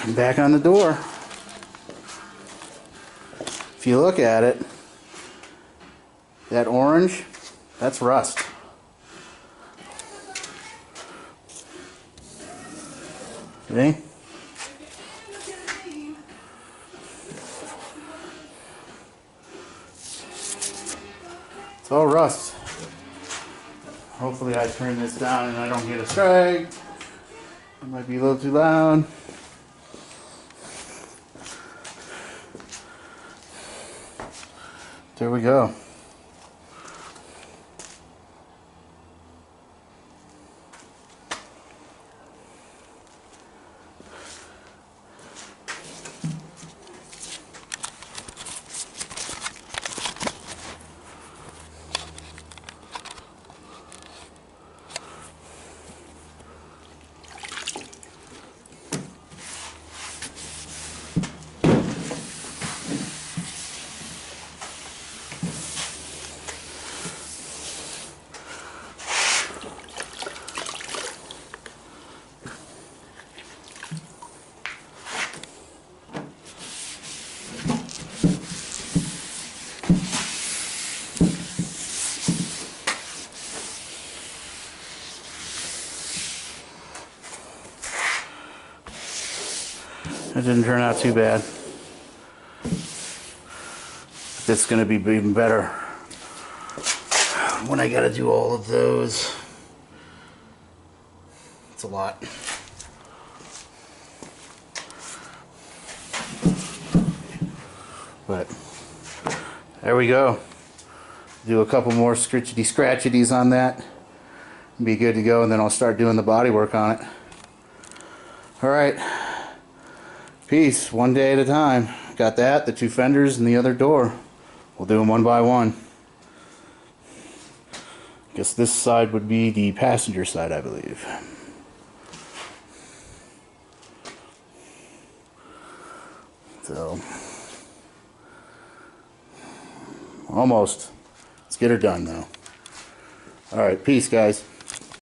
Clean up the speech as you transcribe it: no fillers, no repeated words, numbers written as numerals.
I'm back on the door. If you look at it, that orange, that's rust. See? It's all rust. Hopefully I turn this down and I don't get a strike. It might be a little too loud. There we go. It didn't turn out too bad. It's going to be even better when I got to do all of those. It's a lot. But there we go. Do a couple more scritchety scratchities on that. Be good to go, and then I'll start doing the body work on it. Alright. Peace. One day at a time. Got that, the two fenders, and the other door. We'll do them one by one. Guess this side would be the passenger side, I believe. So, almost. Let's get her done, though. Alright, peace, guys.